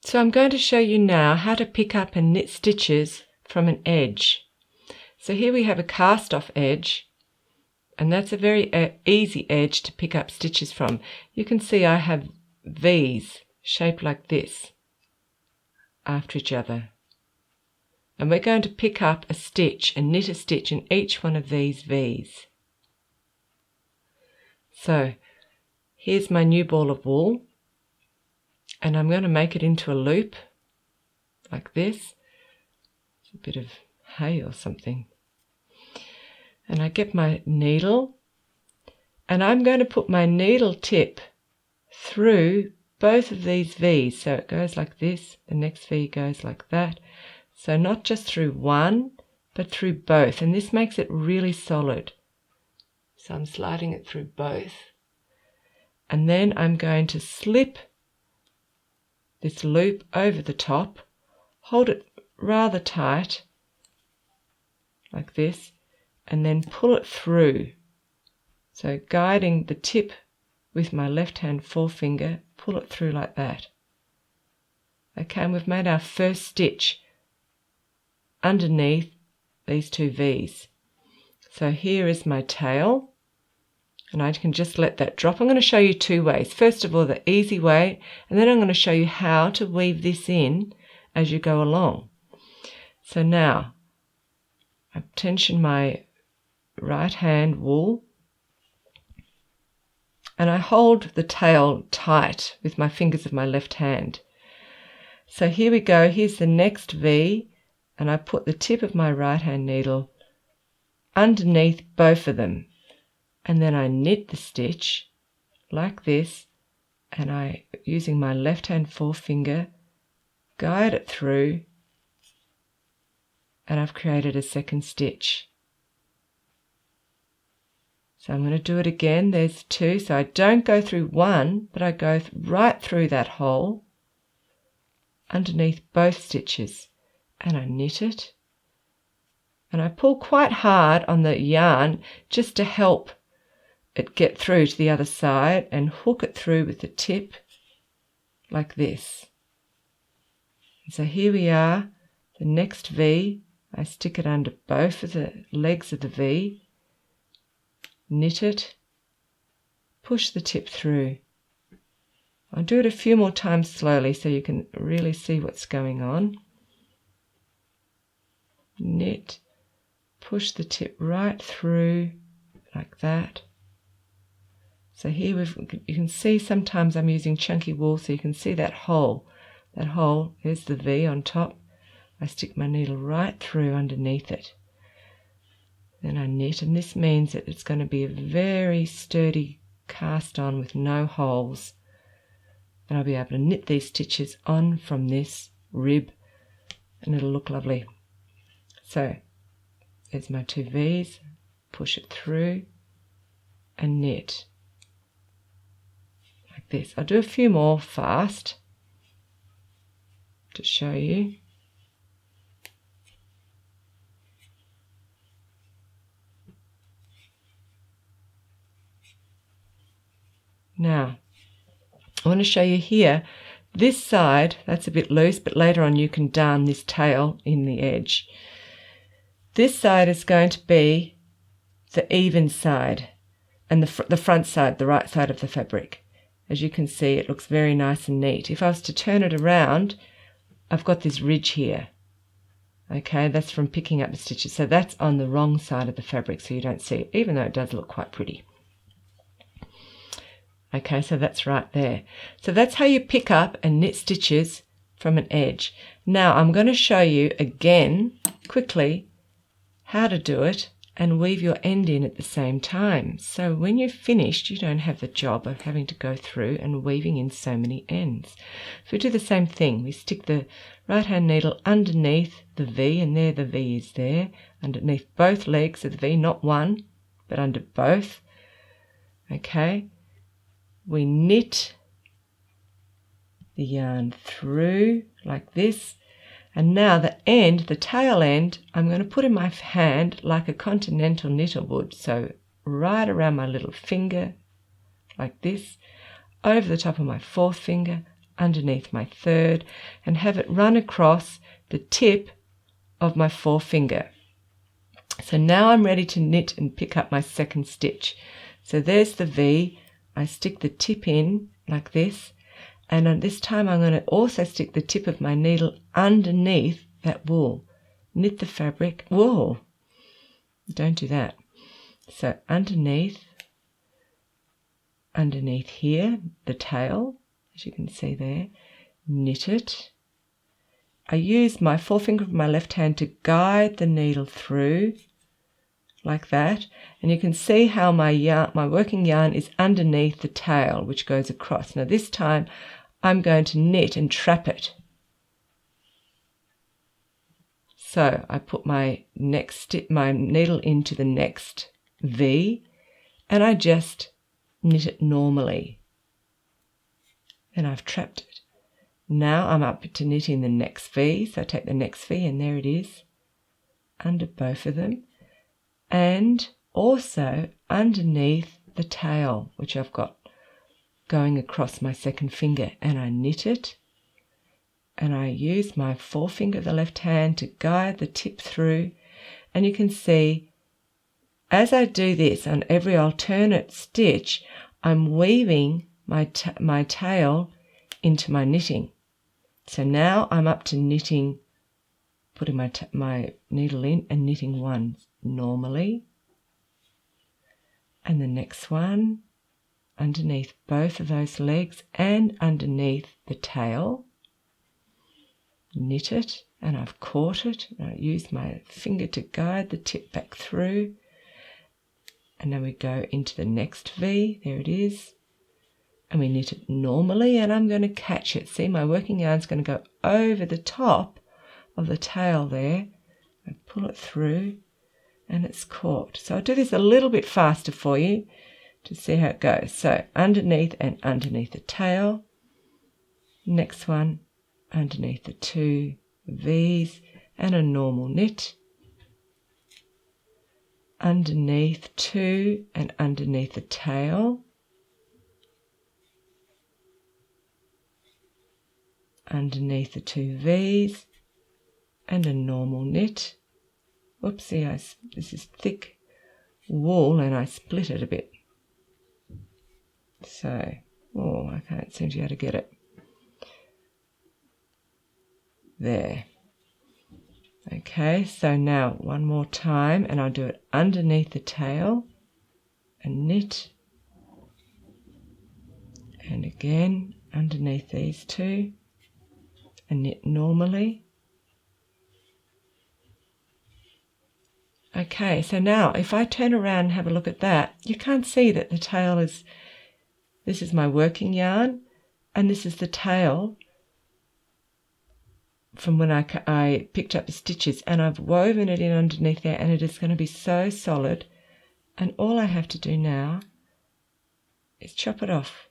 So I'm going to show you now how to pick up and knit stitches from an edge. So here we have a cast off edge, and that's a very easy edge to pick up stitches from. You can see I have V's shaped like this after each other. And we're going to pick up a stitch and knit a stitch in each one of these V's. So here's my new ball of wool, and I'm going to make it into a loop like this. It's a bit of hay or something. And I get my needle, and I'm going to put my needle tip through both of these V's. So it goes like this, the next V goes like that. So not just through one, but through both. And this makes it really solid. So I'm sliding it through both. And then I'm going to slip this loop over the top, hold it rather tight, like this, and then pull it through. So guiding the tip with my left hand forefinger, pull it through like that. Okay, and we've made our first stitch underneath these two V's. So here is my tail, and I can just let that drop. I'm going to show you two ways. First of all, the easy way, and then I'm going to show you how to weave this in as you go along. So now I tension my right hand wool, and I hold the tail tight with my fingers of my left hand. So here we go, here's the next V, and I put the tip of my right hand needle underneath both of them, and then I knit the stitch like this, and I, using my left hand forefinger, guide it through, and I've created a second stitch. So I'm going to do it again. There's two, so I don't go through one, but I go right through that hole underneath both stitches, and I knit it, and I pull quite hard on the yarn just to help it get through to the other side, and hook it through with the tip like this. And so here we are, the next V. I stick it under both of the legs of the V, knit it, push the tip through. I'll do it a few more times slowly so you can really see what's going on. Knit, push the tip right through like that. So here you can see sometimes I'm using chunky wool, so you can see that hole. That hole, there's the V on top. I stick my needle right through underneath it. Then I knit, and this means that it's going to be a very sturdy cast on with no holes. And I'll be able to knit these stitches on from this rib, and it'll look lovely. So there's my two V's, push it through and knit like this. I'll do a few more fast to show you. Now, I want to show you here, this side, that's a bit loose, but later on you can darn this tail in the edge. This side is going to be the even side, and the front side, the right side of the fabric. As you can see, it looks very nice and neat. If I was to turn it around, I've got this ridge here. Okay, that's from picking up the stitches. So that's on the wrong side of the fabric, so you don't see it, even though it does look quite pretty. Okay, so that's right there. So that's how you pick up and knit stitches from an edge. Now I'm going to show you again, quickly, how to do it and weave your end in at the same time. So when you're finished, you don't have the job of having to go through and weaving in so many ends. So we do the same thing. We stick the right hand needle underneath the V, and there the V is there, underneath both legs of the V, not one, but under both. Okay. We knit the yarn through like this, and now the end, the tail end, I'm going to put in my hand like a continental knitter would, so right around my little finger like this, over the top of my fourth finger, underneath my third, and have it run across the tip of my forefinger. So now I'm ready to knit and pick up my second stitch. So there's the V. I stick the tip in like this, and this time I'm going to also stick the tip of my needle underneath that wool. Knit the fabric. Whoa! Don't do that. So underneath here, the tail, as you can see there, knit it. I use my forefinger of my left hand to guide the needle through like that, and you can see how my working yarn is underneath the tail, which goes across. Now this time I'm going to knit and trap it. So I put my needle into the next V, and I just knit it normally. And I've trapped it. Now I'm up to knitting the next V, so I take the next V, and there it is, under both of them, and also underneath the tail, which I've got going across my second finger, and I knit it, and I use my forefinger of the left hand to guide the tip through, and you can see as I do this on every alternate stitch, I'm weaving my tail into my knitting. So now I'm up to knitting, putting my needle in and knitting one normally, and the next one underneath both of those legs and underneath the tail. Knit it, and I've caught it. I use my finger to guide the tip back through, and then we go into the next V. There it is, and we knit it normally, and I'm going to catch it. See, my working yarn's going to go over the top of the tail there. I pull it through, and it's caught. So I'll do this a little bit faster for you to see how it goes. So underneath and underneath the tail. Next one, underneath the two V's and a normal knit. Underneath two and underneath the tail. Underneath the two V's and a normal knit. Whoopsie, this is thick wool and I split it a bit. So, I can't seem to be able to get it. There. Okay, so now one more time, and I'll do it underneath the tail and knit. And again, underneath these two and knit normally. Okay, so now if I turn around and have a look at that, you can't see that the tail is, this is my working yarn, and this is the tail from when I picked up the stitches, and I've woven it in underneath there, and it is going to be so solid, and all I have to do now is chop it off.